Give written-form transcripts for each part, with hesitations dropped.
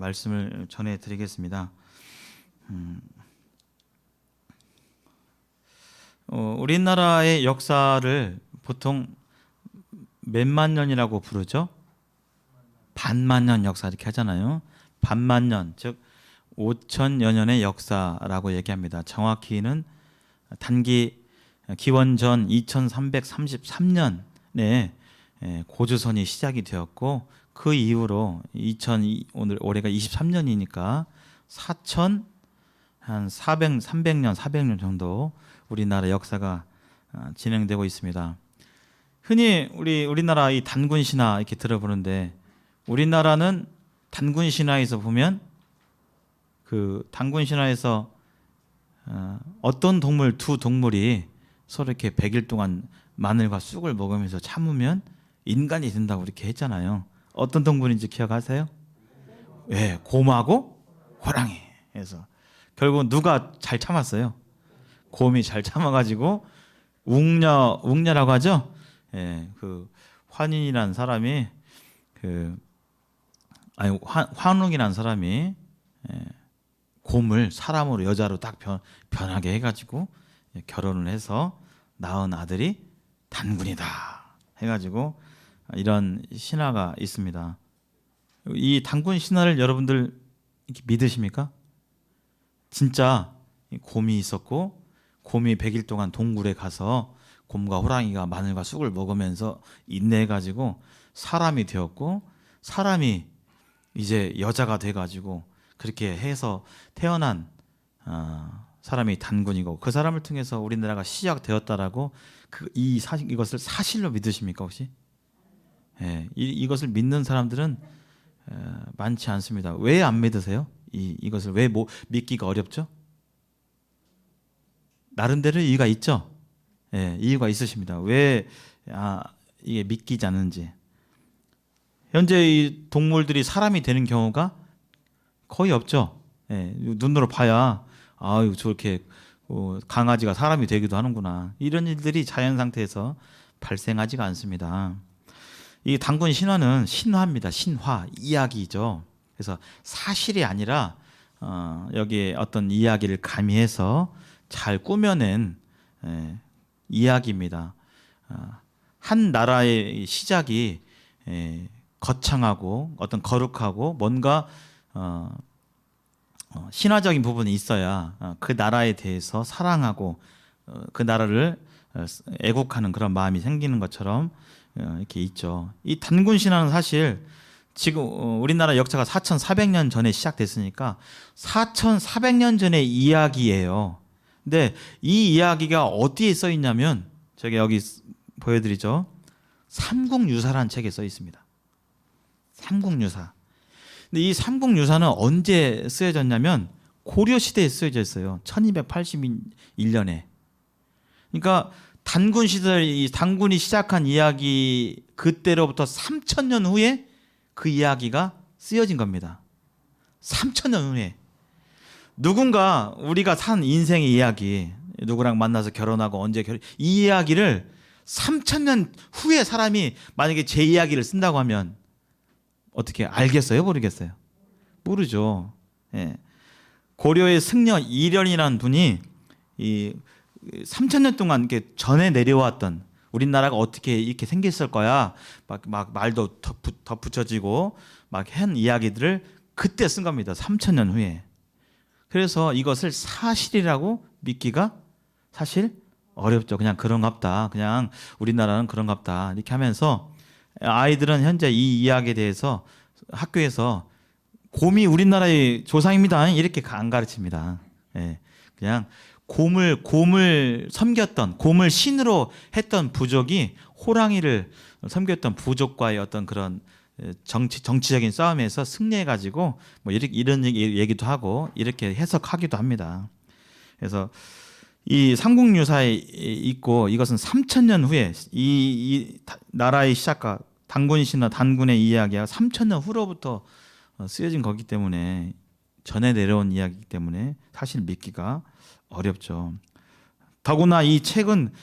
말씀을 전해드리겠습니다. 우리나라의 역사를 보통 몇만 년이라고 부르죠? 반만년 역사 이렇게 하잖아요. 반만년, 즉 5천여 년의 역사라고 얘기합니다. 정확히는 단기 기원전 2333년에 고조선이 시작이 되었고, 그 이후로 올해가 23년이니까 300년 정도 우리나라 역사가 진행되고 있습니다. 흔히 우리나라 이 단군 신화 이렇게 들어보는데, 우리나라는 단군 신화에서 보면 그 단군 신화에서 어떤 두 동물이 서로 이렇게 100일 동안 마늘과 쑥을 먹으면서 참으면 인간이 된다고 이렇게 했잖아요. 어떤 동물인지 기억하세요? 예, 곰하고 호랑이. 그래서 결국 누가 잘 참았어요? 곰이 잘 참아가지고 웅녀라고 하죠. 예, 그 환인이라는 사람이 환웅이라는 사람이 곰을 사람으로 여자로 딱 변하게 해가지고 결혼을 해서 낳은 아들이 단군이다 해가지고 이런 신화가 있습니다. 이 단군 신화를 여러분들 이렇게 믿으십니까? 진짜 곰이 있었고, 곰이 100일 동안 동굴에 가서 곰과 호랑이가 마늘과 쑥을 먹으면서 인내해가지고 사람이 되었고, 사람이 이제 여자가 돼가지고 그렇게 해서 태어난 사람이 단군이고, 그 사람을 통해서 우리나라가 시작되었다라고 이것을 사실로 믿으십니까 혹시? 예, 이것을 믿는 사람들은 많지 않습니다. 왜 안 믿으세요? 이것을 왜 믿기가 어렵죠? 나름대로 이유가 있죠. 예, 이유가 있으십니다. 왜 이게 믿기지 않는지. 현재 이 동물들이 사람이 되는 경우가 거의 없죠. 예, 눈으로 봐야 저렇게 강아지가 사람이 되기도 하는구나. 이런 일들이 자연 상태에서 발생하지가 않습니다. 이 단군 신화는 신화입니다. 신화, 이야기죠. 그래서 사실이 아니라 여기에 어떤 이야기를 가미해서 잘 꾸며낸 이야기입니다. 한 나라의 시작이 거창하고 어떤 거룩하고 뭔가 신화적인 부분이 있어야 그 나라에 대해서 사랑하고 그 나라를 애국하는 그런 마음이 생기는 것처럼 이렇게 있죠. 이 단군 신화는 사실 지금 우리나라 역사가 4,400년 전에 시작됐으니까 4,400년 전의 이야기예요. 근데 이 이야기가 어디에 써 있냐면, 제가 여기 보여드리죠. 삼국유사라는 책에 써 있습니다. 삼국유사. 근데 이 삼국유사는 언제 쓰여졌냐면 고려 시대에 쓰여져 있어요. 1281년에. 그러니까 단군 시절 이 단군이 시작한 이야기, 그때로부터 3,000년 후에 그 이야기가 쓰여진 겁니다. 3,000년 후에. 누군가 우리가 산 인생의 이야기, 누구랑 만나서 결혼하고 언제 이 이야기를 3,000년 후에 사람이 만약에 제 이야기를 쓴다고 하면 어떻게 알겠어요? 모르겠어요? 모르죠. 예. 고려의 승려 이련이라는 분이 이 3,000년 동안 이렇게 전해 내려왔던 우리나라가 어떻게 이렇게 생겼을 거야, 막 말도 덧붙여지고 막 한 이야기들을 그때 쓴 겁니다. 3,000년 후에. 그래서 이것을 사실이라고 믿기가 사실 어렵죠. 그냥 그런갑다. 그냥 우리나라는 그런갑다. 이렇게 하면서 아이들은 현재 이 이야기에 대해서 학교에서 곰이 우리나라의 조상입니다 이렇게 안 가르칩니다. 예, 그냥 곰을 섬겼던, 곰을 신으로 했던 부족이 호랑이를 섬겼던 부족과의 어떤 그런 정치적인 싸움에서 승리해가지고 뭐 이런 얘기도 하고 이렇게 해석하기도 합니다. 그래서 이 삼국유사에 있고, 이것은 3,000년 후에 이 나라의 시작과 단군 신화, 단군의 이야기가 3,000년 후로부터 쓰여진 거기 때문에, 전해 내려온 이야기이기 때문에 사실 믿기가 어렵죠. 더구나 이 책은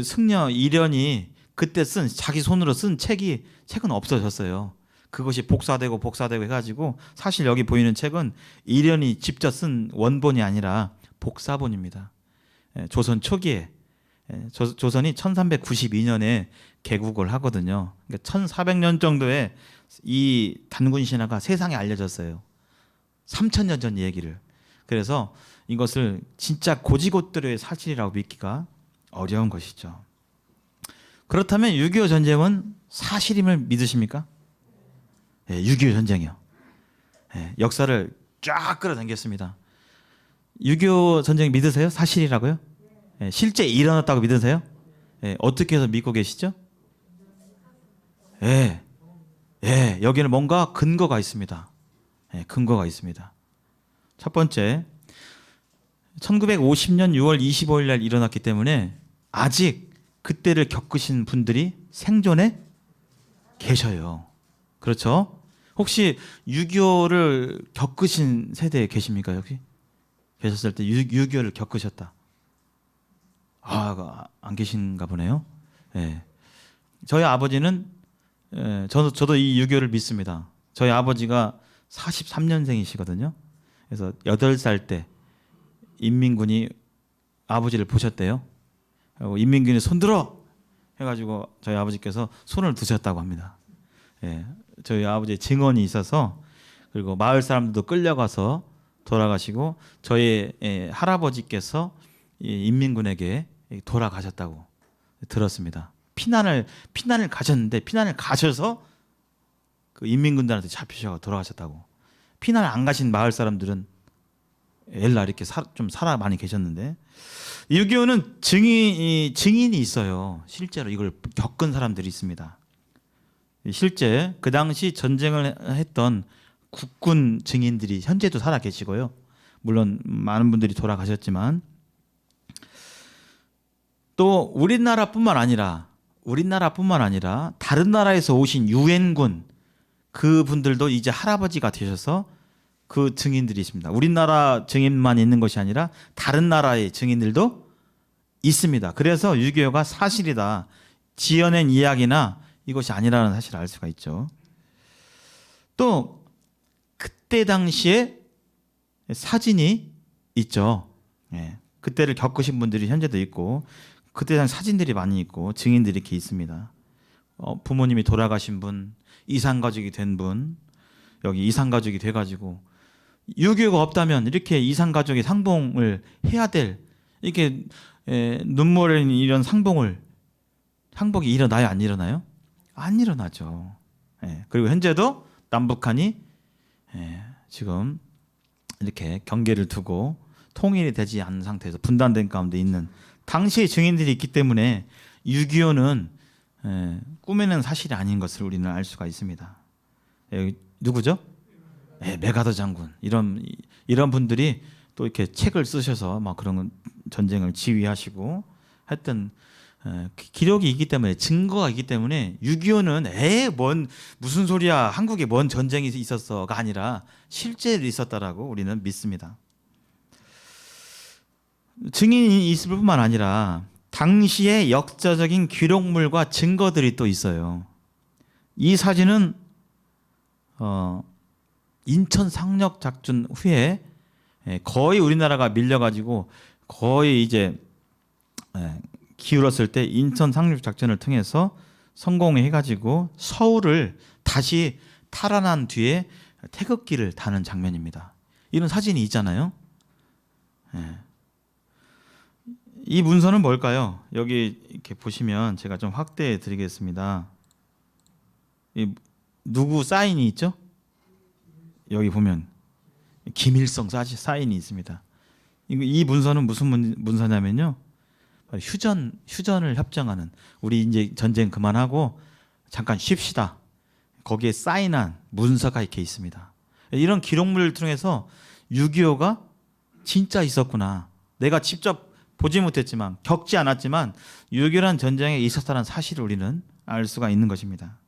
승려 이련이 그때 자기 손으로 쓴 책은 없어졌어요. 그것이 복사되고 해가지고 사실 여기 보이는 책은 이련이 직접 쓴 원본이 아니라 복사본입니다. 조선 초기에 조선이 1392년에 개국을 하거든요. 그러니까 1400년 정도에 이 단군 신화가 세상에 알려졌어요. 3000년 전 얘기를. 그래서 이것을 진짜 고지고대로의 사실이라고 믿기가 어려운 것이죠. 그렇다면 6.25 전쟁은 사실임을 믿으십니까? 6.25 전쟁이요. 역사를 쫙 끌어당겼습니다. 6.25 전쟁 믿으세요? 사실이라고요? 실제 일어났다고 믿으세요? 어떻게 해서 믿고 계시죠? 여기는 뭔가 근거가 있습니다. 근거가 있습니다. 첫 번째, 1950년 6월 25일 날 일어났기 때문에 아직 그때를 겪으신 분들이 생존에 계셔요. 그렇죠? 혹시 6.25를 겪으신 세대에 계십니까? 여기? 계셨을 때 6.25를 겪으셨다. 안 계신가 보네요. 저희 아버지는 저도 이 6.25를 믿습니다. 저희 아버지가 43년생이시거든요. 그래서 8살 때 인민군이 아버지를 보셨대요. 인민군이 손들어 해가지고 저희 아버지께서 손을 드셨다고 합니다. 저희 아버지의 증언이 있어서, 그리고 마을 사람들도 끌려가서 돌아가시고 저희 할아버지께서 인민군에게 돌아가셨다고 들었습니다. 피난을 가셨는데 피난을 가셔서 그 인민군들한테 잡히셔서 돌아가셨다고. 피난을 안 가신 마을 사람들은 엘라 이렇게 좀 살아 많이 계셨는데, 6.25는 증인이 있어요. 실제로 이걸 겪은 사람들이 있습니다. 실제 그 당시 전쟁을 했던 국군 증인들이 현재도 살아 계시고요. 물론 많은 분들이 돌아가셨지만, 또 우리나라뿐만 아니라 다른 나라에서 오신 유엔군 그분들도 이제 할아버지가 되셔서 그 증인들이 있습니다. 우리나라 증인만 있는 것이 아니라 다른 나라의 증인들도 있습니다. 그래서 6.25가 사실이다, 지어낸 이야기나 이것이 아니라는 사실을 알 수가 있죠. 또 그때 당시에 사진이 있죠. 그때를 겪으신 분들이 현재도 있고, 그때 당시 사진들이 많이 있고 증인들이 이렇게 있습니다. 부모님이 돌아가신 분, 이산가족이 된 분, 여기 이산가족이 돼가지고 6.25가 없다면 이렇게 이산가족의 상봉을 해야 될, 이렇게 눈물 흘리는 이런 상복이 일어나요, 안 일어나요? 안 일어나죠. 그리고 현재도 남북한이 지금 이렇게 경계를 두고 통일이 되지 않은 상태에서 분단된 가운데 있는 당시의 증인들이 있기 때문에 6.25는 꾸며낸 사실이 아닌 것을 우리는 알 수가 있습니다. 여기 누구죠? 메가더 장군, 이런 분들이 또 이렇게 책을 쓰셔서 막 그런 전쟁을 지휘하시고 했던 기록이 있기 때문에, 증거가 있기 때문에 6.25는 무슨 소리야, 한국에 뭔 전쟁이 있었어가 아니라 실제로 있었다라고 우리는 믿습니다. 증인이 있을 뿐만 아니라 당시의 역사적인 기록물과 증거들이 또 있어요. 이 사진은 인천 상륙 작전 후에 거의 우리나라가 밀려가지고 거의 이제 기울었을 때 인천 상륙 작전을 통해서 성공해가지고 서울을 다시 탈환한 뒤에 태극기를 다는 장면입니다. 이런 사진이 있잖아요. 이 문서는 뭘까요? 여기 이렇게 보시면 제가 좀 확대해 드리겠습니다. 누구 사인이 있죠? 여기 보면 김일성 사인이 있습니다. 이 문서는 무슨 문서냐면요, 휴전을 협정하는, 우리 이제 전쟁 그만하고 잠깐 쉽시다, 거기에 사인한 문서가 이렇게 있습니다. 이런 기록물을 통해서 6.25가 진짜 있었구나, 내가 직접 보지 못했지만 겪지 않았지만 6.25란 전쟁에 있었다는 사실을 우리는 알 수가 있는 것입니다.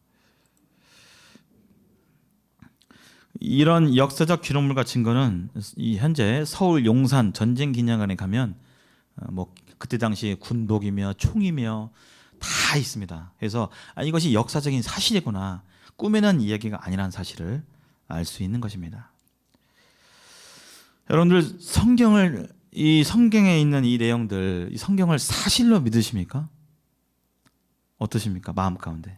이런 역사적 기록물과 증거는 이 현재 서울 용산 전쟁기념관에 가면 뭐 그때 당시 군복이며 총이며 다 있습니다. 그래서 이것이 역사적인 사실이구나, 꾸며낸 이야기가 아니라는 사실을 알 수 있는 것입니다. 여러분들 이 성경에 있는 이 내용들, 이 성경을 사실로 믿으십니까? 어떠십니까? 마음 가운데.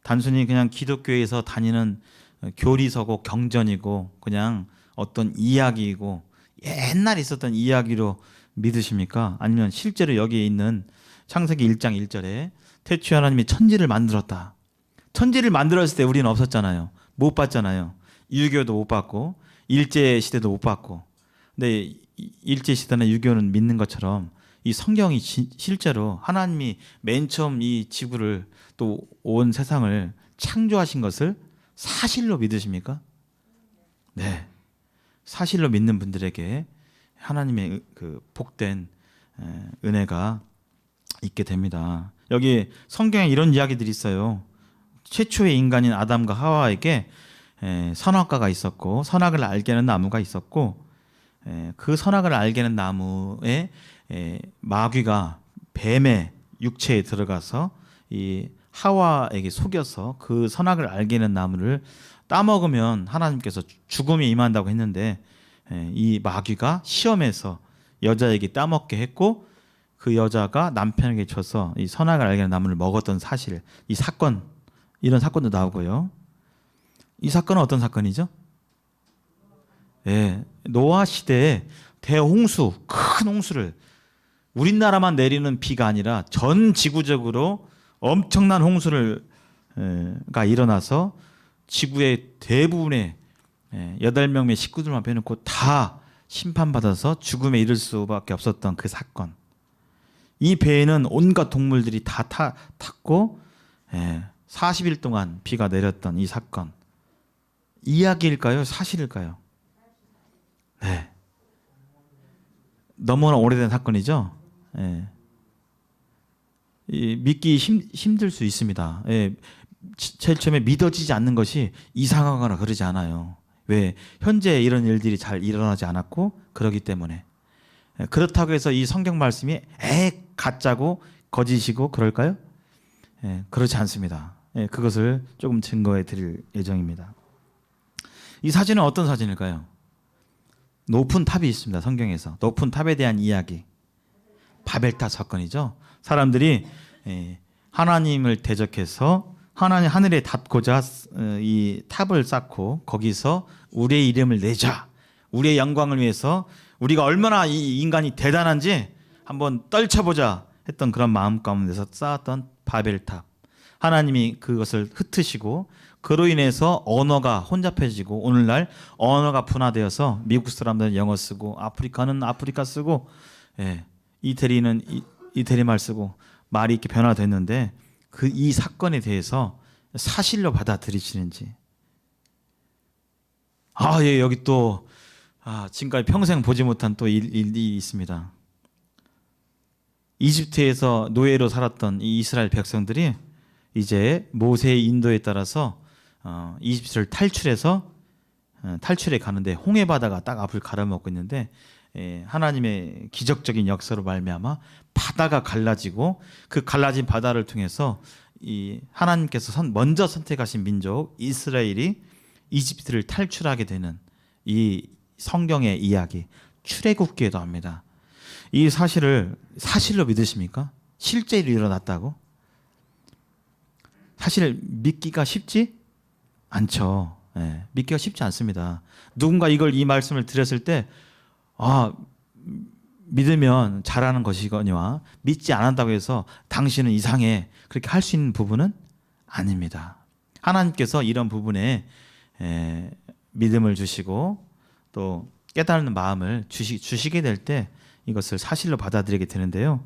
단순히 그냥 기독교에서 다니는 교리서고 경전이고 그냥 어떤 이야기이고 옛날에 있었던 이야기로 믿으십니까? 아니면 실제로 여기에 있는 창세기 1장 1절에 태초에 하나님이 천지를 만들었다. 천지를 만들었을 때 우리는 없었잖아요. 못 봤잖아요. 유교도 못 봤고 일제 시대도 못 봤고. 근데 일제 시대나 유교는 믿는 것처럼 이 성경이 실제로 하나님이 맨 처음 이 지구를 또 온 세상을 창조하신 것을 사실로 믿으십니까? 네. 사실로 믿는 분들에게 하나님의 그 복된 은혜가 있게 됩니다. 여기 성경에 이런 이야기들이 있어요. 최초의 인간인 아담과 하와에게 선악과가 있었고 선악을 알게 하는 나무가 있었고 그 선악을 알게 하는 나무에 마귀가 뱀의 육체에 들어가서 이 하와에게 속여서 그 선악을 알게 하는 나무를 따먹으면 하나님께서 죽음이 임한다고 했는데 이 마귀가 시험에서 여자에게 따먹게 했고 그 여자가 남편에게 줘서 이 선악을 알게 하는 나무를 먹었던 사실, 이 사건, 이런 사건도 나오고요. 이 사건은 어떤 사건이죠? 노아 시대에 대홍수, 큰 홍수를 우리나라만 내리는 비가 아니라 전 지구적으로 엄청난 홍수가 일어나서 지구의 대부분의 8명의 식구들만 빼놓고 다 심판받아서 죽음에 이를 수밖에 없었던 그 사건. 이 배에는 온갖 동물들이 다 탔고 40일 동안 비가 내렸던 이 사건. 이야기일까요? 사실일까요? 네. 너무나 오래된 사건이죠. 믿기 힘들 수 있습니다. 제일 처음에 믿어지지 않는 것이 이상하거나 그러지 않아요. 왜? 현재 이런 일들이 잘 일어나지 않았고 그러기 때문에. 그렇다고 해서 이 성경 말씀이 가짜고 거짓이고 그럴까요? 그렇지 않습니다. 그것을 조금 증거해 드릴 예정입니다. 이 사진은 어떤 사진일까요? 높은 탑이 있습니다. 성경에서. 높은 탑에 대한 이야기. 바벨탑 사건이죠. 사람들이 하나님을 대적해서 하나님 하늘에 닿고자 이 탑을 쌓고 거기서 우리의 이름을 내자. 우리의 영광을 위해서 우리가 얼마나 이 인간이 대단한지 한번 떨쳐보자 했던 그런 마음 가운데서 쌓았던 바벨탑. 하나님이 그것을 흩으시고 그로 인해서 언어가 혼잡해지고 오늘날 언어가 분화되어서 미국 사람들은 영어 쓰고 아프리카는 아프리카 쓰고 이태리는 이태리말 쓰고 말이 이렇게 변화됐는데 이 사건에 대해서 사실로 받아들이시는지. 여기 또 지금까지 평생 보지 못한 또 일이 있습니다. 이집트에서 노예로 살았던 이 이스라엘 백성들이 이제 모세의 인도에 따라서 이집트를 탈출해 가는데 홍해 바다가 딱 앞을 가로막고 있는데 하나님의 기적적인 역사로 말미암아 바다가 갈라지고 그 갈라진 바다를 통해서 이 하나님께서 먼저 선택하신 민족 이스라엘이 이집트를 탈출하게 되는 이 성경의 이야기 출애굽기에도 합니다. 이 사실을 사실로 믿으십니까? 실제로 일어났다고? 사실 믿기가 쉽지 않죠. 믿기가 쉽지 않습니다. 누군가 이 말씀을 드렸을 때 믿으면 잘하는 것이거니와 믿지 않는다고 해서 당신은 이상해 그렇게 할 수 있는 부분은 아닙니다. 하나님께서 이런 부분에 믿음을 주시고 또 깨달는 마음을 주시게 될 때 이것을 사실로 받아들이게 되는데요.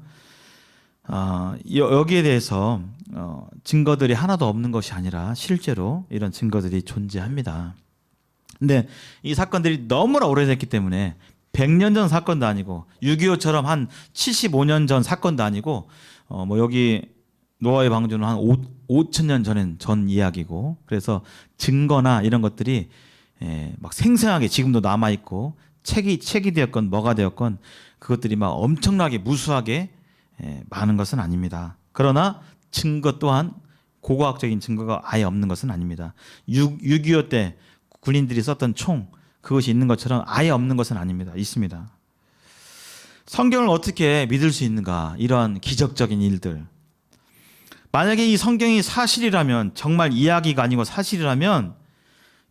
여기에 대해서 증거들이 하나도 없는 것이 아니라 실제로 이런 증거들이 존재합니다. 근데 이 사건들이 너무나 오래됐기 때문에 100년 전 사건도 아니고 6.25처럼 한 75년 전 사건도 아니고 여기 노아의 방주는 한 5,000년 전 이야기고 그래서 증거나 이런 것들이 막 생생하게 지금도 남아있고 책이 되었건 뭐가 되었건 그것들이 막 엄청나게 무수하게 많은 것은 아닙니다. 그러나 증거 또한 고고학적인 증거가 아예 없는 것은 아닙니다. 6.25 때 군인들이 썼던 총 그것이 있는 것처럼 아예 없는 것은 아닙니다. 있습니다. 성경을 어떻게 믿을 수 있는가? 이런 기적적인 일들. 만약에 이 성경이 사실이라면, 정말 이야기가 아니고 사실이라면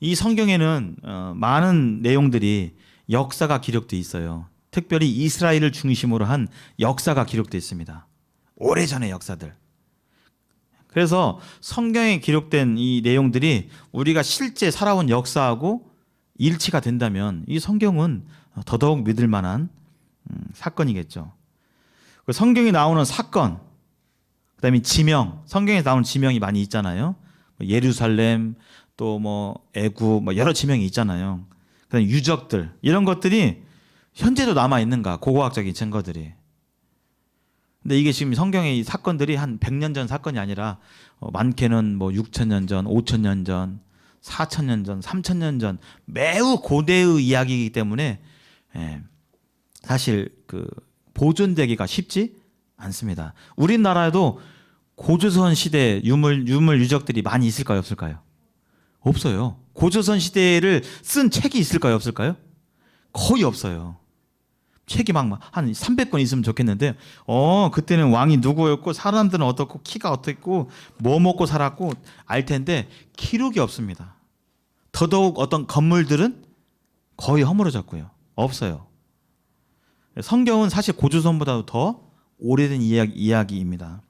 이 성경에는 많은 내용들이 역사가 기록되어 있어요. 특별히 이스라엘을 중심으로 한 역사가 기록되어 있습니다. 오래전의 역사들. 그래서 성경에 기록된 이 내용들이 우리가 실제 살아온 역사하고 일치가 된다면 이 성경은 더더욱 믿을 만한 사건이겠죠. 성경에 나오는 사건, 그다음에 지명, 성경에 나오는 지명이 많이 있잖아요. 예루살렘, 또 뭐 애굽, 뭐 여러 지명이 있잖아요. 그다음에 유적들, 이런 것들이 현재도 남아 있는가? 고고학적인 증거들이. 근데 이게 지금 성경의 이 사건들이 한 100년 전 사건이 아니라 많게는 뭐 6,000년 전, 5,000년 전, 4,000년 전, 3,000년 전 매우 고대의 이야기이기 때문에 사실 그 보존되기가 쉽지 않습니다. 우리나라에도 고조선 시대 유물 유적들이 많이 있을까요, 없을까요? 없어요. 고조선 시대를 쓴 책이 있을까요, 없을까요? 거의 없어요. 책이 막 한 300권 있으면 좋겠는데, 그때는 왕이 누구였고, 사람들은 어떻고, 키가 어떻고, 뭐 먹고 살았고, 알 텐데, 기록이 없습니다. 더더욱 어떤 건물들은 거의 허물어졌고요. 없어요. 성경은 사실 고조선보다도 더 오래된 이야기입니다.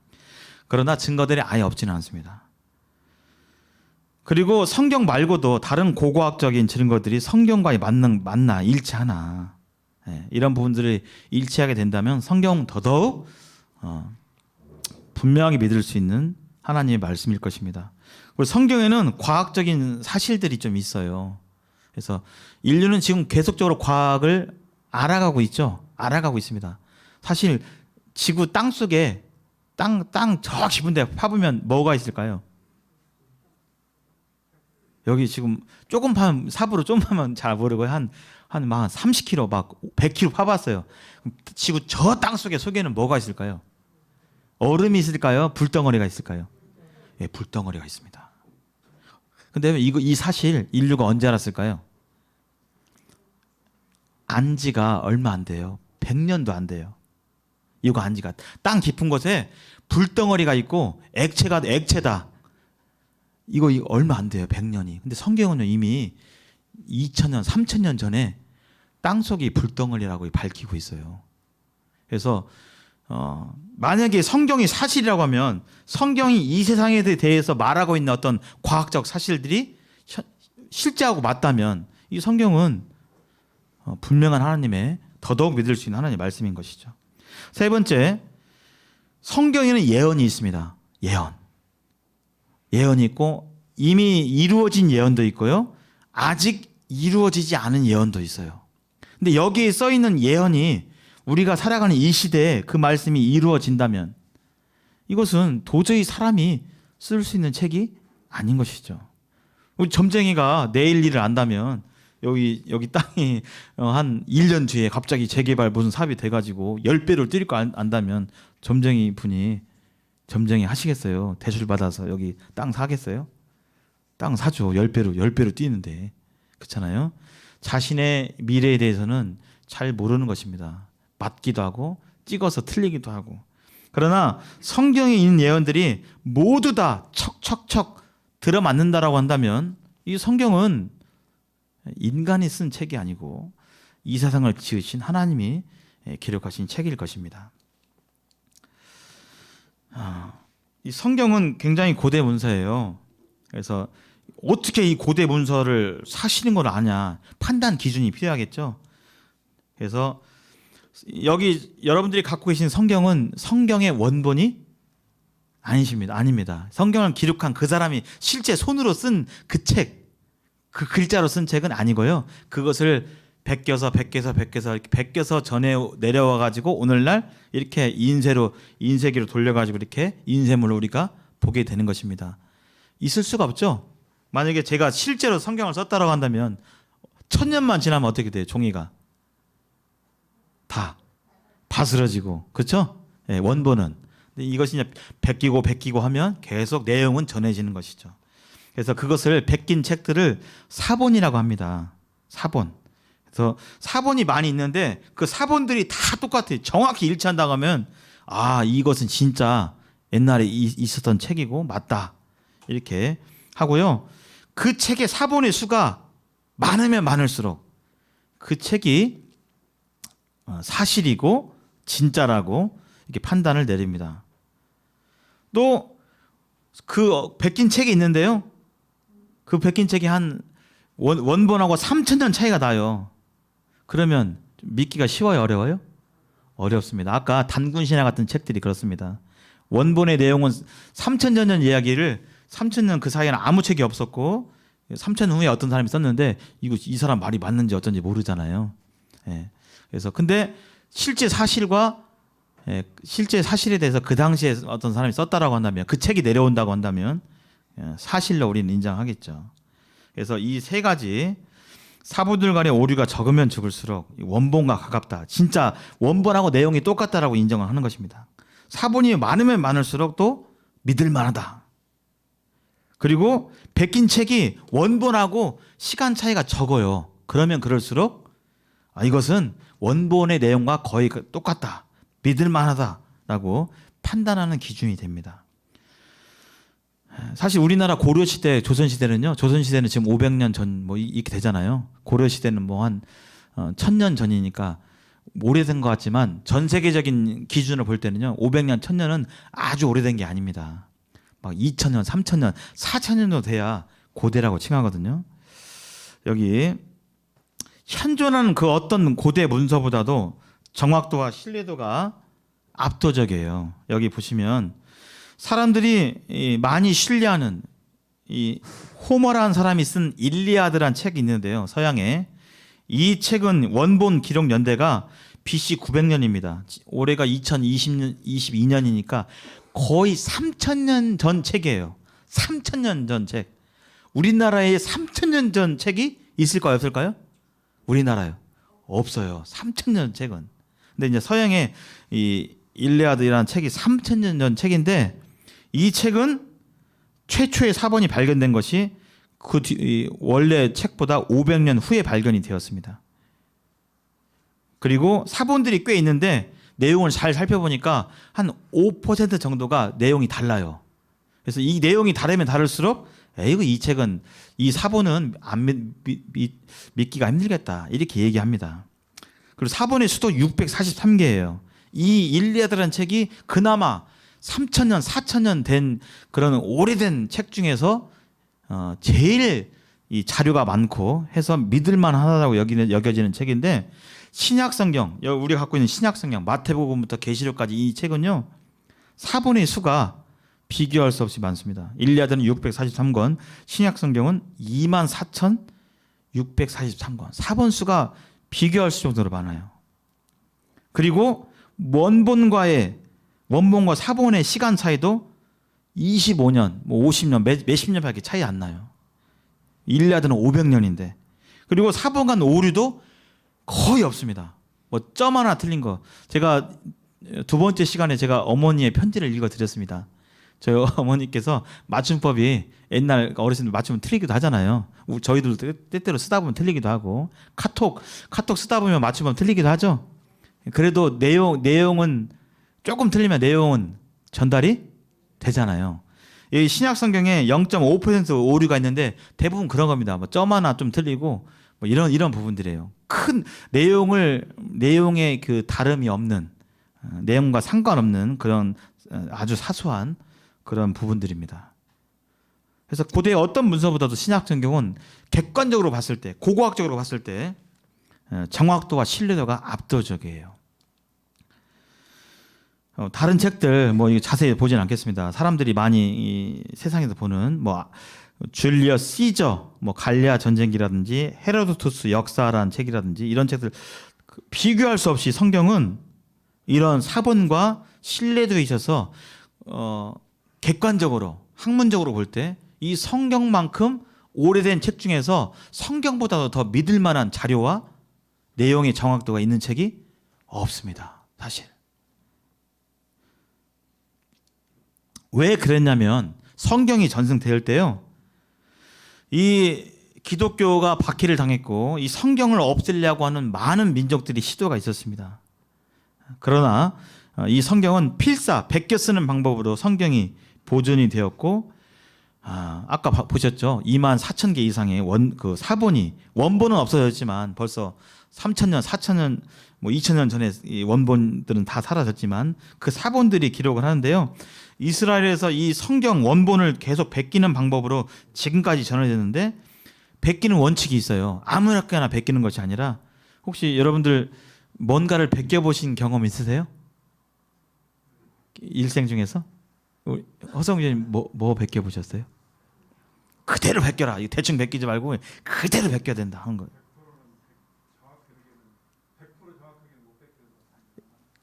그러나 증거들이 아예 없지는 않습니다. 그리고 성경 말고도 다른 고고학적인 증거들이 성경과 맞나, 일치하나, 이런 부분들을 일치하게 된다면 성경은 더더욱 분명하게 믿을 수 있는 하나님의 말씀일 것입니다. 그리고 성경에는 과학적인 사실들이 좀 있어요. 그래서 인류는 지금 계속적으로 과학을 알아가고 있죠. 알아가고 있습니다. 사실 지구 땅 속에 땅 저 깊은 데 파보면 뭐가 있을까요? 여기 지금 조금 파면, 삽으로 좀 파면 잘 모르고요. 한 30km, 막 100km 파봤어요. 지구 저 땅 속에는 뭐가 있을까요? 얼음이 있을까요? 불덩어리가 있을까요? 예, 불덩어리가 있습니다. 근데 이 사실 인류가 언제 알았을까요? 안지가 얼마 안 돼요. 100년도 안 돼요. 이거 안지가 땅 깊은 곳에 불덩어리가 있고 액체다. 이거 얼마 안 돼요. 100년이. 근데 성경은 이미 2000년, 3000년 전에 땅속이 불덩어리라고 밝히고 있어요. 그래서 만약에 성경이 사실이라고 하면 성경이 이 세상에 대해서 말하고 있는 어떤 과학적 사실들이 실제하고 맞다면 이 성경은 분명한 하나님의 더더욱 믿을 수 있는 하나님의 말씀인 것이죠. 세 번째, 성경에는 예언이 있습니다. 예언이 있고 이미 이루어진 예언도 있고요. 아직 이루어지지 않은 예언도 있어요. 근데 여기에 써 있는 예언이 우리가 살아가는 이 시대에 그 말씀이 이루어진다면 이것은 도저히 사람이 쓸 수 있는 책이 아닌 것이죠. 우리 점쟁이가 내일 일을 안다면 여기 땅이 한 1년 뒤에 갑자기 재개발 무슨 사업이 돼가지고 10배로 뛸 거 안다면 점쟁이 분이 점쟁이 하시겠어요? 대출 받아서 여기 땅 사겠어요? 땅 사죠. 10배로 뛰는데. 그렇잖아요? 자신의 미래에 대해서는 잘 모르는 것입니다. 맞기도 하고 찍어서 틀리기도 하고. 그러나 성경에 있는 예언들이 모두 다 척척척 들어맞는다라고 한다면 이 성경은 인간이 쓴 책이 아니고 이 세상을 지으신 하나님이 기록하신 책일 것입니다. 이 성경은 굉장히 고대 문서예요. 그래서 어떻게 이 고대 문서를 사실인 걸 아냐, 판단 기준이 필요하겠죠. 그래서 여기 여러분들이 갖고 계신 성경은 성경의 원본이 아닙니다. 성경을 기록한 그 사람이 실제 손으로 쓴 그 책, 그 글자로 쓴 책은 아니고요. 그것을 베껴서 전해 내려와 가지고 오늘날 이렇게 인쇄기로 돌려 가지고 이렇게 인쇄물로 우리가 보게 되는 것입니다. 있을 수가 없죠. 만약에 제가 실제로 성경을 썼다라고 한다면 1000년만 지나면 어떻게 돼요? 종이가 다 바스러지고, 그렇죠? 예, 원본은 근데 이것이 이제 베끼고 하면 계속 내용은 전해지는 것이죠. 그래서 그것을 베낀 책들을 사본이라고 합니다. 사본. 그래서 사본이 많이 있는데 그 사본들이 다 똑같아요. 정확히 일치한다고 하면 아, 이것은 진짜 옛날에 있었던 책이고 맞다. 이렇게 하고요. 그 책의 사본의 수가 많으면 많을수록 그 책이 사실이고 진짜라고 이렇게 판단을 내립니다. 또 그 베낀 책이 있는데요. 그 베낀 책이 한 원본하고 3,000년 차이가 나요. 그러면 믿기가 쉬워요, 어려워요? 어렵습니다. 아까 단군신화 같은 책들이 그렇습니다. 원본의 내용은 3,000년 전 이야기를 3,000년 그 사이에는 아무 책이 없었고 3,000년 후에 어떤 사람이 썼는데 이 사람 말이 맞는지 어쩐지 모르잖아요. 예. 그래서 근데 실제 사실에 대해서 그 당시에 어떤 사람이 썼다라고 한다면 그 책이 내려온다고 한다면 사실로 우리는 인정하겠죠. 그래서 이 세 가지 사부들 간의 오류가 적으면 적을수록 원본과 가깝다. 진짜 원본하고 내용이 똑같다라고 인정을 하는 것입니다. 사본이 많으면 많을수록 또 믿을 만하다. 그리고 베낀 책이 원본하고 시간 차이가 적어요. 그러면 그럴수록 이것은 원본의 내용과 거의 똑같다. 믿을 만하다라고 판단하는 기준이 됩니다. 사실 우리나라 고려시대, 조선시대는 지금 500년 전 뭐 이렇게 되잖아요. 고려시대는 뭐 한 1000년 전이니까 오래된 것 같지만 전 세계적인 기준을 볼 때는요. 500년, 1000년은 아주 오래된 게 아닙니다. 막 2000년, 3000년, 4000년도 돼야 고대라고 칭하거든요. 여기 현존하는 그 어떤 고대 문서보다도 정확도와 신뢰도가 압도적이에요. 여기 보시면 사람들이 많이 신뢰하는 이 호머라는 사람이 쓴 일리아드란 책이 있는데요. 서양에 이 책은 원본 기록 연대가 BC 900년입니다. 올해가 2022년이니까 거의 3000년 전 책이에요. 3000년 전 책. 우리나라에 3000년 전 책이 있을까요, 없을까요? 우리나라요. 없어요. 3000년 책은. 근데 이제 서양의 이 일리아드라는 책이 3000년 전 책인데 이 책은 최초의 사본이 발견된 것이 원래 책보다 500년 후에 발견이 되었습니다. 그리고 사본들이 꽤 있는데 내용을 잘 살펴보니까 한 5% 정도가 내용이 달라요. 그래서 이 내용이 다르면 다를수록 이 책은 이 사본은 안 믿기가 힘들겠다 이렇게 얘기합니다. 그리고 사본의 수도 643개예요. 이 일리아드라는 책이 그나마 3000년, 4000년 된 그런 오래된 책 중에서 제일 이 자료가 많고 해서 믿을만하다고 여겨지는 책인데 신약성경, 우리가 갖고 있는 신약성경 마태복음부터 계시록까지 이 책은요 사본의 수가 비교할 수 없이 많습니다. 일리아드는 643권, 신약성경은 24,643권. 사본 수가 비교할 수 정도로 많아요. 그리고 원본과 사본의 시간 차이도 25년, 뭐 50년, 몇십 년밖에 차이 안 나요. 일리아드는 500년인데. 그리고 사본 간 오류도 거의 없습니다. 뭐 점 하나 틀린 거. 제가 두 번째 시간에 제가 어머니의 편지를 읽어드렸습니다. 저희 어머니께서 맞춤법이 옛날 어르신들 맞춤은 틀리기도 하잖아요. 저희들도 때때로 쓰다 보면 틀리기도 하고 카톡 쓰다 보면 맞춤법 틀리기도 하죠. 그래도 내용은 조금 틀리면 내용은 전달이 되잖아요. 이 신약 성경에 0.5% 오류가 있는데 대부분 그런 겁니다. 뭐 점 하나 좀 틀리고 뭐 이런 부분들이에요. 큰 내용의 그 다름이 없는 내용과 상관없는 그런 아주 사소한 그런 부분들입니다. 그래서 고대의 어떤 문서보다도 신약 성경은 객관적으로 봤을 때, 고고학적으로 봤을 때 정확도와 신뢰도가 압도적이에요. 다른 책들 뭐 자세히 보진 않겠습니다. 사람들이 많이 이 세상에서 보는 뭐 줄리어스 시저, 뭐 갈리아 전쟁기라든지 헤로도투스 역사라는 책이라든지 이런 책들 비교할 수 없이 성경은 이런 사본과 신뢰도에 있어서 객관적으로 학문적으로 볼 때 이 성경만큼 오래된 책 중에서 성경보다도 더 믿을 만한 자료와 내용의 정확도가 있는 책이 없습니다. 사실. 왜 그랬냐면 성경이 전승될 때요. 이 기독교가 박해를 당했고 이 성경을 없애려고 하는 많은 민족들이 시도가 있었습니다. 그러나 이 성경은 필사 베껴 쓰는 방법으로 성경이 보존이 되었고 아까 보셨죠? 24,000개 이상의 그 사본이 원본은 없어졌지만 벌써 3,000년, 4,000년, 뭐 2,000년 전에 이 원본들은 다 사라졌지만 그 사본들이 기록을 하는데요. 이스라엘에서 이 성경 원본을 계속 베끼는 방법으로 지금까지 전해졌는데 베끼는 원칙이 있어요. 아무렇게나 베끼는 것이 아니라 혹시 여러분들 뭔가를 베껴 보신 경험 있으세요? 일생 중에서? 허성님 뭐 베껴 보셨어요? 그대로 베껴라. 대충 베끼지 말고 그대로 베껴야 된다 하는 거예요.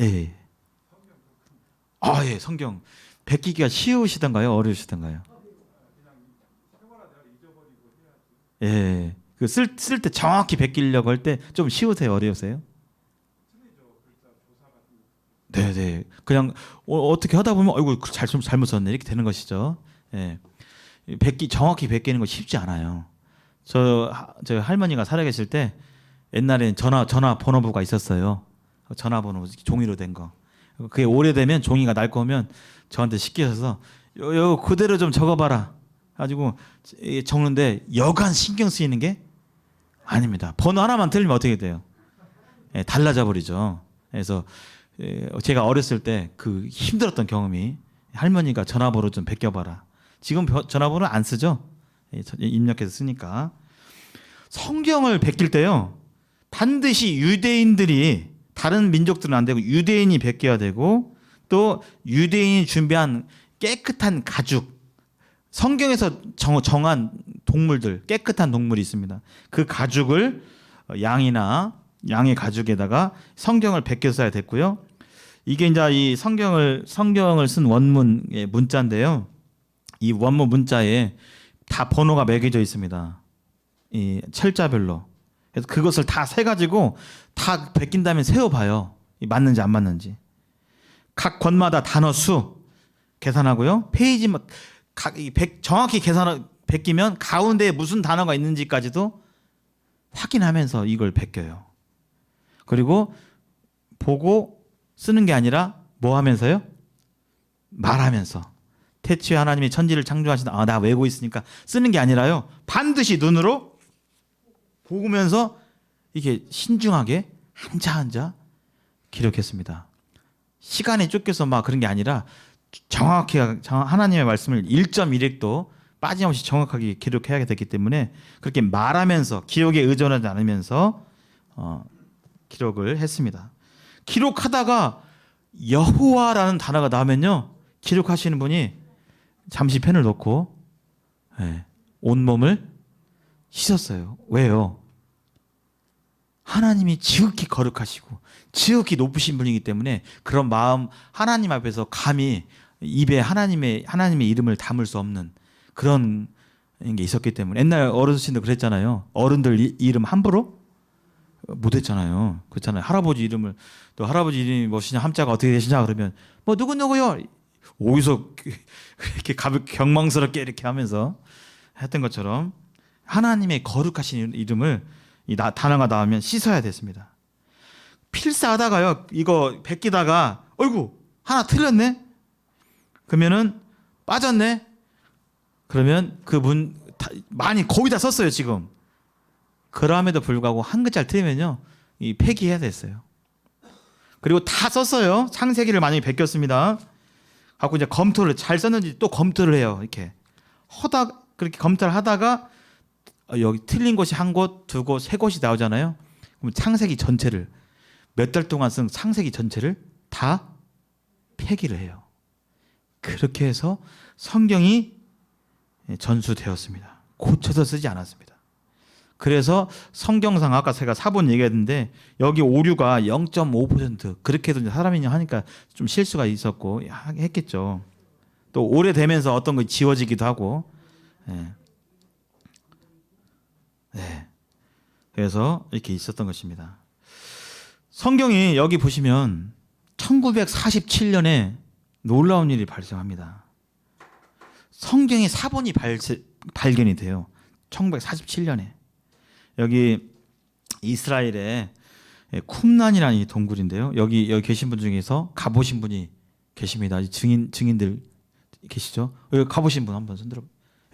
예. 예, 성경 베끼기가 쉬우시던가요? 어려우시던가요? 예. 그 쓸 때 정확히 베끼려고 할 때 좀 쉬우세요? 어려우세요? 네, 네. 그냥 어떻게 하다 보면 아이고 잘못 썼네 이렇게 되는 것이죠. 예. 정확히 베끼는 거 쉽지 않아요. 저 할머니가 살아계실 때 옛날엔 전화 번호부가 있었어요. 전화번호 종이로 된 거. 그게 오래되면 종이가 낡고 면 저한테 시키셔서 요 그대로 좀 적어봐라. 가지고 적는데 여간 신경 쓰이는 게 아닙니다. 번호 하나만 틀리면 어떻게 돼요? 예, 달라져 버리죠. 그래서 제가 어렸을 때 그 힘들었던 경험이 할머니가 전화번호 좀 베껴봐라. 지금 전화번호 안 쓰죠? 입력해서 쓰니까. 성경을 베낄 때요. 반드시 유대인들이 다른 민족들은 안 되고 유대인이 베껴야 되고 또 유대인이 준비한 깨끗한 가죽 성경에서 정한 동물들 깨끗한 동물이 있습니다. 그 가죽을 양의 가죽에다가 성경을 베껴 써야 됐고요. 이게 이제 이 성경을 쓴 원문의 문자인데요. 이 원문 문자에 다 번호가 매겨져 있습니다. 이 철자별로. 그래서 그것을 다 세 가지고 다 베낀 다음에 세어봐요. 맞는지 안 맞는지. 각 권마다 단어 수 계산하고요. 페이지만 정확히 베끼면 가운데에 무슨 단어가 있는지까지도 확인하면서 이걸 베껴요. 그리고 보고 쓰는 게 아니라 뭐 하면서요? 말하면서. 태초에 하나님이 천지를 창조하시다. 나 외우고 있으니까 쓰는 게 아니라요. 반드시 눈으로 보면서 이게 신중하게 한자 기록했습니다. 시간에 쫓겨서 막 그런 게 아니라 정확히 하나님의 말씀을 1.1획도 빠짐없이 정확하게 기록해야 됐기 때문에 그렇게 말하면서 기록에 의존하지 않으면서 기록을 했습니다. 기록하다가 여호와라는 단어가 나오면요. 기록하시는 분이 잠시 펜을 놓고 온몸을 씻었어요. 왜요? 하나님이 지극히 거룩하시고 지극히 높으신 분이기 때문에 그런 마음 하나님 앞에서 감히 입에 하나님의 이름을 담을 수 없는 그런 게 있었기 때문에 옛날 어르신도 그랬잖아요. 어른들 이름 함부로 못했잖아요. 그렇잖아요. 할아버지 이름을 또 할아버지 이름이 무엇이냐 함자가 어떻게 되시냐 그러면 뭐 누구요? 어디서 이렇게 가볍게 경망스럽게 이렇게 하면서 했던 것처럼 하나님의 거룩하신 이름을 단어가 나오면 씻어야 됐습니다. 필사하다가요. 이거 베끼다가 어이구 하나 틀렸네. 그러면은 빠졌네. 그러면 많이 거의 다 썼어요 지금. 그럼에도 불구하고 한 글자를 틀리면요. 이 폐기해야 됐어요. 그리고 다 썼어요. 창세기를 만약에 베꼈습니다. 갖고 이제 검토를 잘 썼는지 또 검토를 해요. 이렇게 그렇게 검토를 하다가 여기 틀린 곳이 한 곳, 두 곳, 세 곳이 나오잖아요. 그럼 창세기 전체를 몇 달 동안 쓴 창세기 전체를 다 폐기를 해요. 그렇게 해서 성경이 전수되었습니다. 고쳐서 쓰지 않았습니다. 그래서 성경상 아까 제가 사본 얘기했는데 여기 오류가 0.5% 그렇게 해도 사람이 하니까 좀 실수가 있었고 했겠죠. 또 오래되면서 어떤 거 지워지기도 하고. 그래서 이렇게 있었던 것입니다. 성경이 여기 보시면 1947년에 놀라운 일이 발생합니다. 성경의 사본이 발견이 돼요. 1947년에 여기 이스라엘에 쿰란이라는 이 동굴인데요. 여기 계신 분 중에서 가보신 분이 계십니다. 증인들 계시죠? 여기 가보신 분 한번 손들어.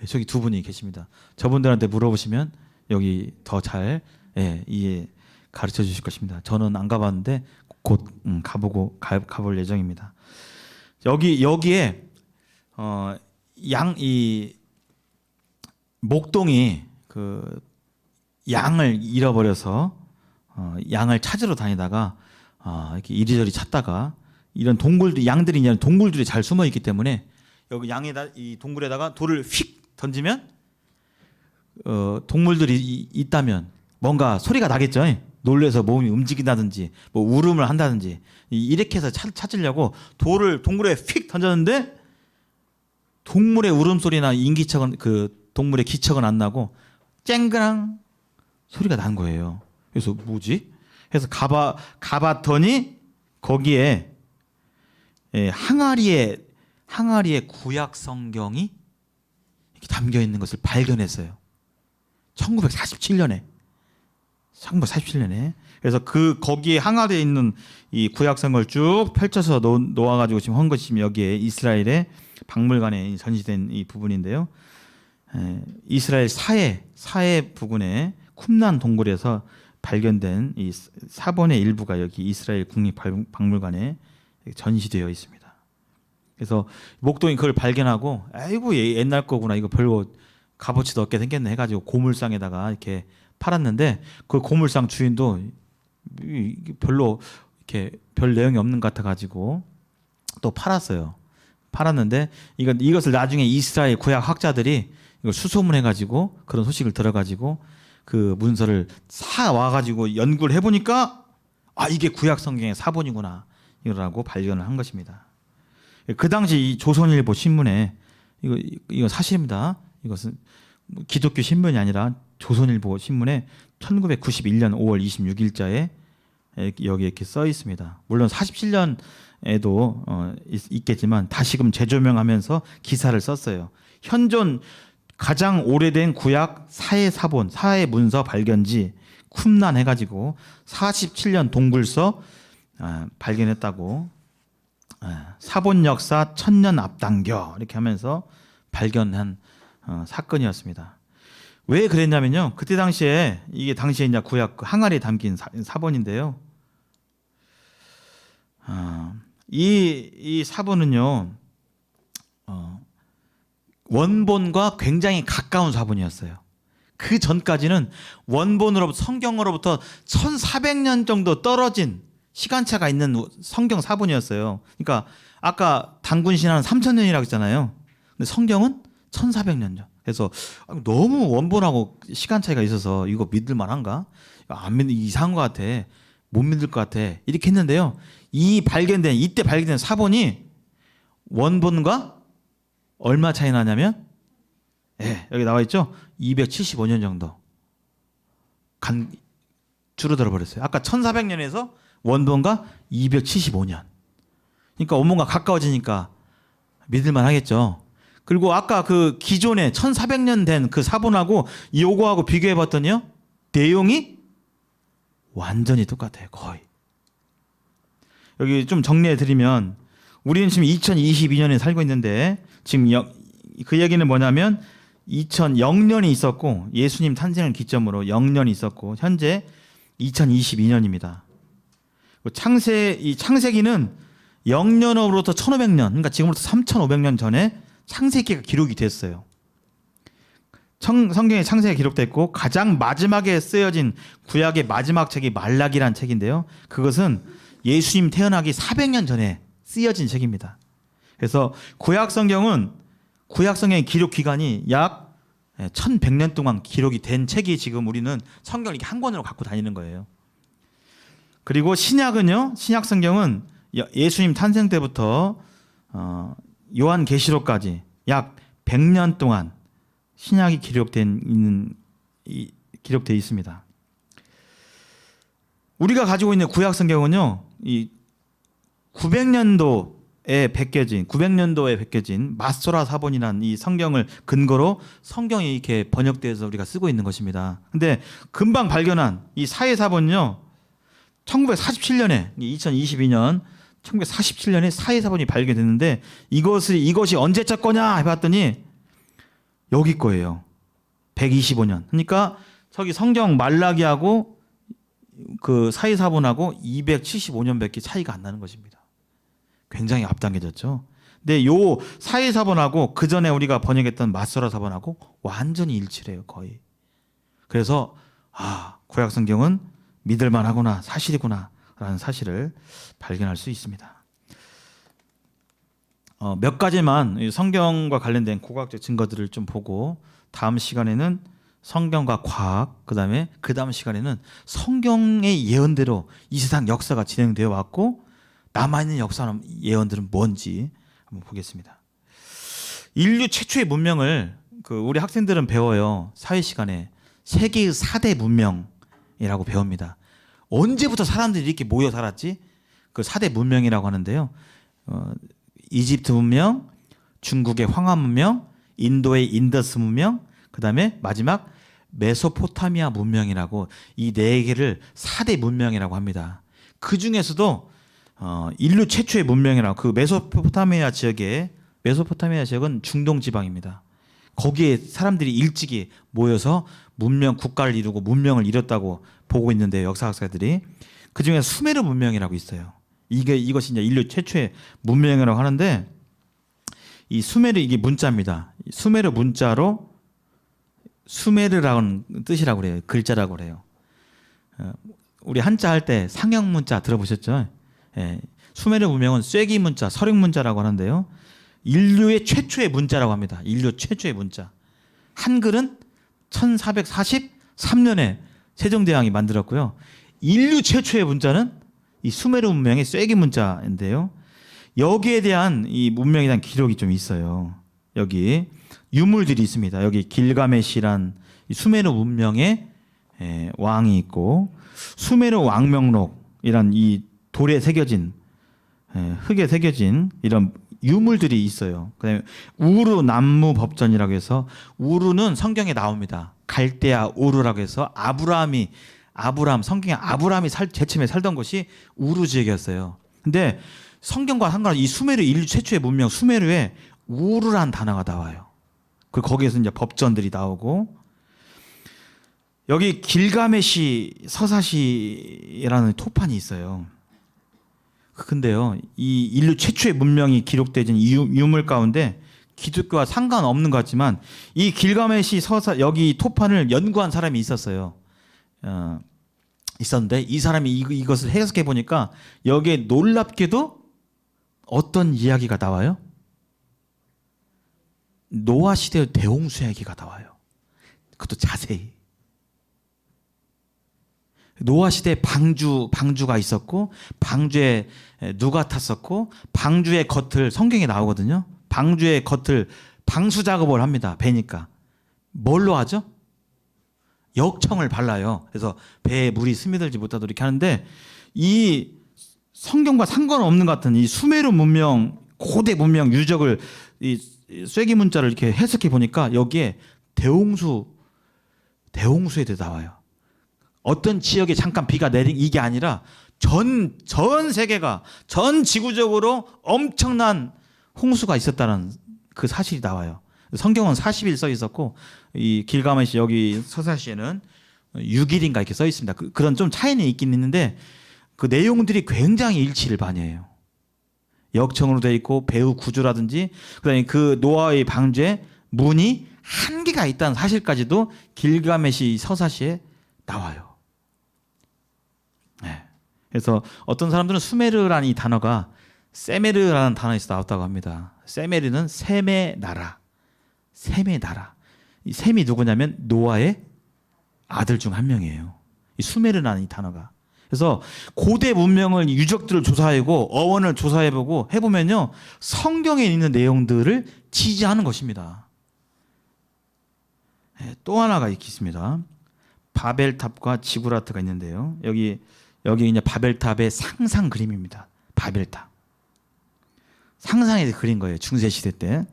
저기 두 분이 계십니다. 저분들한테 물어보시면 여기 더 잘 이해 가르쳐 주실 것입니다. 저는 안 가봤는데 곧 가볼 예정입니다. 여기에 이 목동이 그 양을 잃어버려서 양을 찾으러 다니다가 이렇게 이리저리 찾다가 이런 양들이 이제 동굴들이 잘 숨어 있기 때문에 여기 이 동굴에다가 돌을 휙 던지면 동물들이 있다면 뭔가 소리가 나겠죠. 놀래서 몸이 움직인다든지 뭐 울음을 한다든지 이렇게 해서 찾으려고 돌을 동굴에 휙 던졌는데 동물의 울음소리나 인기척은 그 동물의 기척은 안 나고 쨍그랑 소리가 난 거예요. 그래서 뭐지? 해서 가봤더니 거기에 항아리에 구약 성경이 이렇게 담겨 있는 것을 발견했어요. 1947년에. 그래서 거기에 항아리에 있는 이 구약 성경을 쭉 펼쳐서 놓아가지고 지금 한 것이 여기에 이스라엘의 박물관에 전시된 이 부분인데요. 이스라엘 사해 부근의 쿰란 동굴에서 발견된 이 사본의 일부가 여기 이스라엘 국립박물관에 전시되어 있습니다. 그래서 목동이 그걸 발견하고 아이고 옛날 거구나 이거 별거 값어치도 없게 생겼네 해가지고 고물상에다가 이렇게 팔았는데 그 고물상 주인도 별로 이렇게 별 내용이 없는 것 같아가지고 또 팔았는데 이것을 나중에 이스라엘 구약 학자들이 이걸 수소문해가지고 그런 소식을 들어가지고 그 문서를 사 와가지고 연구를 해보니까 이게 구약 성경의 사본이구나 이거라고 발견을 한 것입니다. 그 당시 이 조선일보 신문에 이거 사실입니다. 이것은 기독교 신문이 아니라 조선일보 신문에 1991년 5월 26일자에 여기 이렇게 써 있습니다. 물론 47년에도 있겠지만 다시금 재조명하면서 기사를 썼어요. 현존 가장 오래된 구약 사해 문서 발견지 쿰란 해가지고 47년 동굴서 발견했다고 사본 역사 1000년 앞당겨 이렇게 하면서 발견한 사건이었습니다. 왜 그랬냐면요. 그때 당시에 이게 당시에 이제 구약 항아리에 담긴 사본인데요. 이 사본은요. 원본과 굉장히 가까운 사본이었어요. 그 전까지는 성경으로부터 1400년 정도 떨어진 시간차가 있는 성경 사본이었어요. 그러니까 아까 단군신화는 3000년이라고 했잖아요. 근데 성경은 1400년 전. 그래서 너무 원본하고 시간 차이가 있어서 이거 믿을 만한가? 안 믿는 이상한 것 같아. 못 믿을 것 같아. 이렇게 했는데요. 이때 발견된 사본이 원본과 얼마 차이 나냐면 여기 나와 있죠. 275년 정도 줄어들어 버렸어요. 아까 1400년에서 원본과 275년. 그러니까 원본과 가까워지니까 믿을만 하겠죠. 그리고 아까 그 기존에 1400년 된 그 사본하고 요거하고 비교해 봤더니요. 내용이 완전히 똑같아요. 거의. 여기 좀 정리해 드리면 우리는 지금 2022년에 살고 있는데 지금 그 얘기는 뭐냐면 2000년이 있었고 예수님 탄생을 기점으로 0년이 있었고 현재 2022년입니다. 이 창세기는 0년으로부터 1500년, 그러니까 지금부터 3500년 전에 창세기가 기록이 됐어요. 성경에 창세기가 기록됐고 가장 마지막에 쓰여진 구약의 마지막 책이 말라기란 책인데요. 그것은 예수님 태어나기 400년 전에 쓰여진 책입니다. 그래서 구약 성경의 기록 기간이 약 1100년 동안 기록이 된 책이 지금 우리는 성경을 이렇게 한 권으로 갖고 다니는 거예요. 그리고 신약 성경은 예수님 탄생 때부터 요한계시록까지 약 100년 동안 신약이 기록되어 있습니다. 우리가 가지고 있는 구약 성경은요, 이 900년도 베껴진 900년도에 베껴진 마소라 사본이라는 이 성경을 근거로 성경이 이렇게 번역돼서 우리가 쓰고 있는 것입니다. 근데 금방 발견한 이 사회 사본요. 1947년에 2022년 1947년에 사회 사본이 발견됐는데 이것이 언제적 거냐 해봤더니 여기 거예요. 125년. 그러니까 저기 성경 말라기하고 그 사회 사본하고 275년밖에 차이가 안 나는 것입니다. 굉장히 앞당겨졌죠. 근데 요 사회 사본하고 그 전에 우리가 번역했던 마소라 사본하고 완전히 일치해요, 거의. 그래서 구약 성경은 믿을 만하구나, 사실이구나라는 사실을 발견할 수 있습니다. 몇 가지만 성경과 관련된 고고학적 증거들을 좀 보고 다음 시간에는 성경과 과학, 그다음에 그 다음 시간에는 성경의 예언대로 이 세상 역사가 진행되어 왔고 남아있는 역사 예언들은 뭔지 한번 보겠습니다. 인류 최초의 문명을 우리 학생들은 배워요. 사회 시간에 세계의 4대 문명이라고 배웁니다. 언제부터 사람들이 이렇게 모여 살았지? 그 4대 문명이라고 하는데요. 이집트 문명, 중국의 황하 문명, 인도의 인더스 문명, 그다음에 마지막 메소포타미아 문명이라고 이 네 개를 4대 문명이라고 합니다. 그 중에서도 인류 최초의 문명이라고 그 메소포타미아 지역은 중동 지방입니다. 거기에 사람들이 일찍이 모여서 국가를 이루고 문명을 이뤘다고 보고 있는데 역사학자들이 그 중에 수메르 문명이라고 있어요. 이것이 이제 인류 최초의 문명이라고 하는데 이 수메르 이게 문자입니다. 수메르 문자로 수메르라는 뜻이라고 그래요. 글자라고 그래요. 우리 한자 할 때 상형 문자 들어보셨죠? 예. 수메르 문명은 쐐기 문자, 서령 문자라고 하는데요. 인류의 최초의 문자라고 합니다. 인류 최초의 문자. 한글은 1443년에 세종대왕이 만들었고요. 인류 최초의 문자는 이 수메르 문명의 쐐기 문자인데요. 여기에 대한 이 문명에 대한 기록이 좀 있어요. 여기 유물들이 있습니다. 여기 길가메시란 수메르 문명의 왕이 있고 수메르 왕명록이란 이 돌에 새겨진 흙에 새겨진 이런 유물들이 있어요. 그다음에 우르 남무 법전이라고 해서 우르는 성경에 나옵니다. 갈대아 우르라고 해서 성경에 아브라함이 제일 처음에 살던 곳이 우르 지역이었어요. 근데 성경과 상관없이 이 수메르 인류 최초의 문명 수메르에 우르란 단어가 나와요. 그리고 거기에서 이제 법전들이 나오고 여기 길가메시 서사시라는 토판이 있어요. 근데요, 이 인류 최초의 문명이 기록되진 유물 가운데 기독교와 상관없는 것 같지만 이 길가메시 여기 토판을 연구한 사람이 있었어요. 있었는데 이 사람이 이것을 해석해 보니까 여기에 놀랍게도 어떤 이야기가 나와요? 노아 시대의 대홍수 이야기가 나와요. 그것도 자세히. 노아 시대에 방주가 있었고 방주에 누가 탔었고 방주의 겉을 성경에 나오거든요. 방주의 겉을 방수 작업을 합니다. 배니까. 뭘로 하죠? 역청을 발라요. 그래서 배에 물이 스며들지 못하도록 이렇게 하는데 이 성경과 상관없는 것 같은 이 수메르 문명 고대 문명 유적을 이 쐐기 문자를 이렇게 해석해 보니까 여기에 대홍수에 대해 나와요. 어떤 지역에 잠깐 비가 내린 이게 아니라 전 세계가 전 지구적으로 엄청난 홍수가 있었다는 그 사실이 나와요. 성경은 40일 써 있었고 이 길가메시 여기 서사시에는 6일인가 이렇게 써 있습니다. 그런 좀 차이는 있긴 있는데 그 내용들이 굉장히 일치를 많이 해요. 역청으로 되어 있고 배후 구조라든지 그다음에 그 노아의 방주에 문이 한 개가 있다는 사실까지도 길가메시 서사시에 나와요. 네. 그래서 어떤 사람들은 수메르라는 이 단어가 세메르라는 단어에서 나왔다고 합니다. 세메르는 셈의 나라. 이 셈이 누구냐면 노아의 아들 중 한 명이에요. 이 수메르라는 이 단어가. 그래서 고대 문명을 유적들을 조사하고 어원을 조사해보고 해보면요 성경에 있는 내용들을 지지하는 것입니다. 네, 또 하나가 있습니다. 바벨탑과 지구라트가 있는데요. 여기 이제 바벨탑의 상상 그림입니다. 바벨탑. 상상해서 그린 거예요. 중세 시대 때.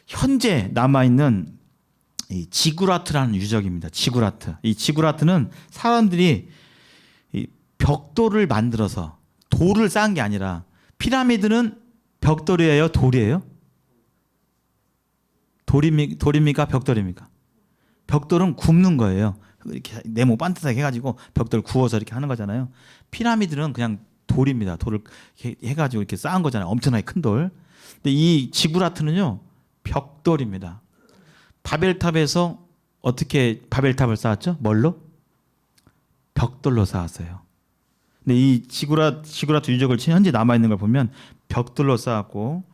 현재 남아 있는 이 지구라트라는 유적입니다. 지구라트. 이 지구라트는 사람들이 이 벽돌을 만들어서 돌을 쌓은 게 아니라, 피라미드는 벽돌이에요, 돌이에요? 돌입니까? 벽돌입니까? 벽돌은 굽는 거예요. 이렇게 네모 반듯하게 해가지고 벽돌 구워서 이렇게 하는 거잖아요. 피라미드는 그냥 돌입니다. 돌을 해가지고 이렇게 쌓은 거잖아요. 엄청나게 큰 돌. 근데 이 지구라트는요, 벽돌입니다. 바벨탑에서 어떻게 바벨탑을 쌓았죠? 뭘로? 벽돌로 쌓았어요. 근데 이 지구라트 유적을 현재 남아 있는 걸 보면 벽돌로 쌓았고,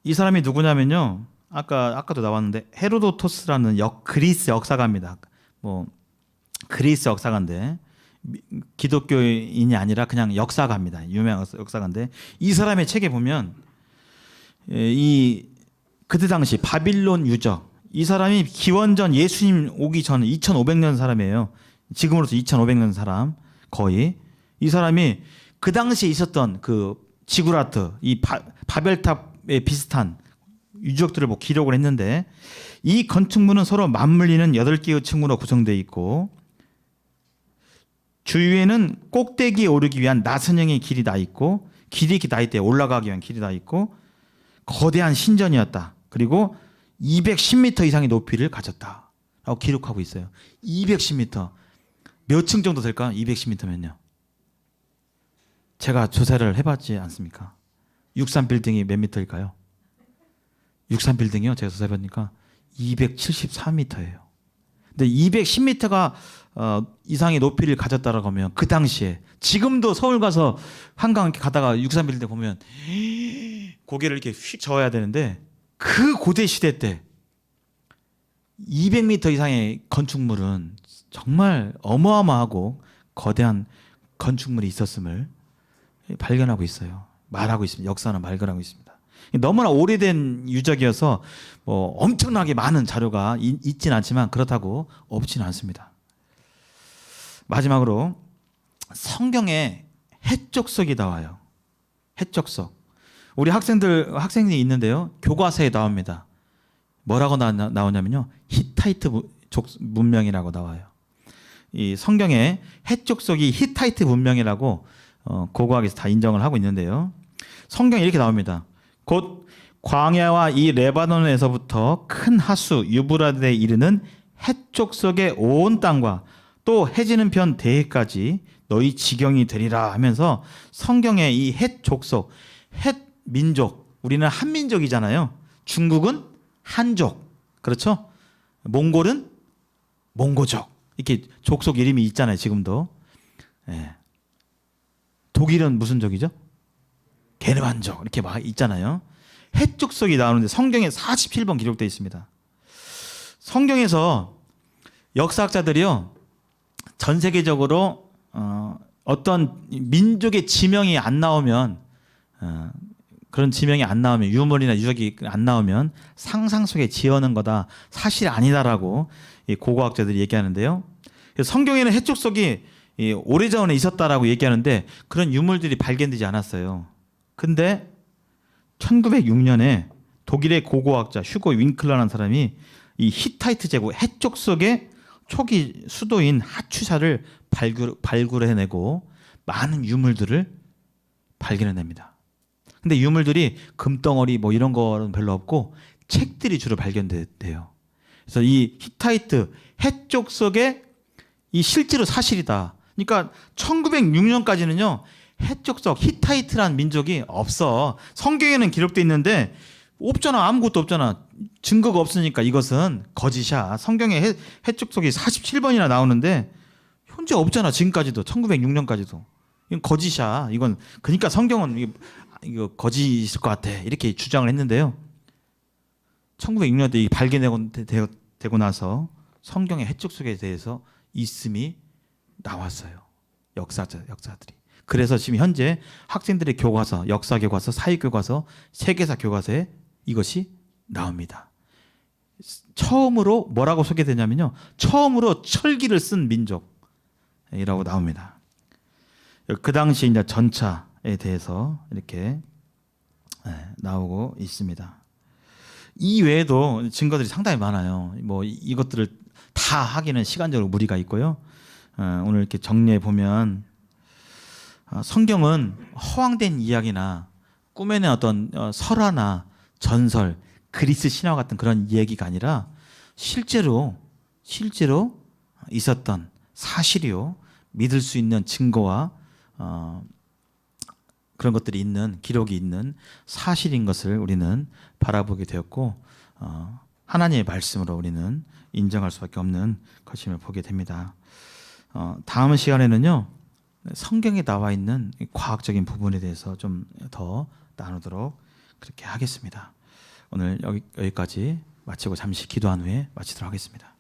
이 사람이 누구냐면요, 아까도 나왔는데 헤로도토스라는 그리스 역사가입니다. 뭐 그리스 역사가인데 기독교인이 아니라 그냥 역사가입니다. 유명한 역사가인데, 이 사람의 책에 보면 이 그때 당시 바빌론 유적, 이 사람이 기원전 예수님 오기 전 2500년 사람이에요. 지금으로서 2500년 사람 거의. 이 사람이 그 당시에 있었던 그 지구라트, 이 바벨탑에 비슷한 유적들을 뭐 기록을 했는데, 이 건축물은 서로 맞물리는 8개의 층으로 구성되어 있고, 주위에는 꼭대기에 오르기 위한 나선형의 길이 나 있고, 길이 이렇게 나 있대. 올라가기 위한 길이 나 있고, 거대한 신전이었다. 그리고 210m 이상의 높이를 가졌다 라고 기록하고 있어요. 210m. 몇 층 정도 될까? 210m면요. 제가 조사를 해봤지 않습니까? 63빌딩이 몇 미터일까요? 63빌딩이요. 제가 조사해보니까 274m예요. 근데 210m가 이상의 높이를 가졌다라고 하면, 그 당시에, 지금도 서울 가서 한강 이렇게 가다가 63빌딩 보면 고개를 이렇게 휙 저어야 되는데, 그 고대 시대 때 200m 이상의 건축물은 정말 어마어마하고 거대한 건축물이 있었음을 발견하고 있어요. 말하고 있습니다. 역사는 발견하고 있습니다. 너무나 오래된 유적이어서 뭐 엄청나게 많은 자료가 있진 않지만 그렇다고 없지는 않습니다. 마지막으로 성경에 해적석이 나와요. 해적석. 우리 학생들이 있는데요, 교과서에 나옵니다. 뭐라고 나오냐면요, 히타이트 문명이라고 나와요. 이 성경에 해적석이 히타이트 문명이라고 고고학에서 다 인정을 하고 있는데요, 성경에 이렇게 나옵니다. 곧 광야와 이 레바논에서부터 큰 하수 유브라데에 이르는 해족속의 온 땅과 또 해지는 편 대해까지 너희 지경이 되리라 하면서, 성경에 이 헷족속, 헷민족, 우리는 한민족이잖아요. 중국은 한족, 그렇죠? 몽골은 몽고족, 이렇게 족속 이름이 있잖아요. 지금도. 예. 독일은 무슨 족이죠? 게르만족, 이렇게 막 있잖아요. 헷족속이 나오는데 성경에 47번 기록되어 있습니다. 성경에서 역사학자들이요, 전 세계적으로 어떤 민족의 지명이 안 나오면, 그런 지명이 안 나오면, 유물이나 유적이 안 나오면 상상 속에 지어낸 거다, 사실 아니다라고 고고학자들이 얘기하는데요. 성경에는 해족속이 오래전에 있었다라고 얘기하는데 그런 유물들이 발견되지 않았어요. 근데 1906년에 독일의 고고학자 휴고 윙클러라는 사람이 이 히타이트 제국 해족속의 초기 수도인 하추사를 발굴해내고 많은 유물들을 발견해냅니다. 근데 유물들이 금덩어리 뭐 이런 거는 별로 없고 책들이 주로 발견돼요. 그래서 이 히타이트 해족속의 이 실제로 사실이다. 그러니까 1906년까지는요, 해족속 히타이트란 민족이 없어. 성경에는 기록돼 있는데 없잖아. 아무것도 없잖아. 증거가 없으니까 이것은 거짓이야. 성경에 해족속이 47번이나 나오는데 현재 없잖아. 지금까지도 1906년까지도. 이건 거짓이야. 이건 그러니까 성경은 이거 거짓일 것 같아. 이렇게 주장을 했는데요. 1906년에 발견되고 나서 성경의 해족속에 대해서 있음이 나왔어요. 역사들이. 그래서 지금 현재 학생들의 교과서, 역사 교과서, 사회 교과서, 세계사 교과서에 이것이 나옵니다. 처음으로 뭐라고 소개되냐면요, 처음으로 철기를 쓴 민족이라고 나옵니다. 그 당시 이제 전차에 대해서 이렇게 나오고 있습니다. 이 외에도 증거들이 상당히 많아요. 뭐 이것들을 다 하기는 시간적으로 무리가 있고요. 오늘 이렇게 정리해 보면 성경은 허황된 이야기나 꾸며낸 어떤 설화나 전설, 그리스 신화 같은 그런 얘기가 아니라 실제로 있었던 사실이요, 믿을 수 있는 증거와 그런 것들이 있는, 기록이 있는 사실인 것을 우리는 바라보게 되었고, 하나님의 말씀으로 우리는 인정할 수밖에 없는 것임을 보게 됩니다. 다음 시간에는요, 성경에 나와 있는 과학적인 부분에 대해서 좀 더 나누도록 그렇게 하겠습니다. 오늘 여기까지 마치고 잠시 기도한 후에 마치도록 하겠습니다.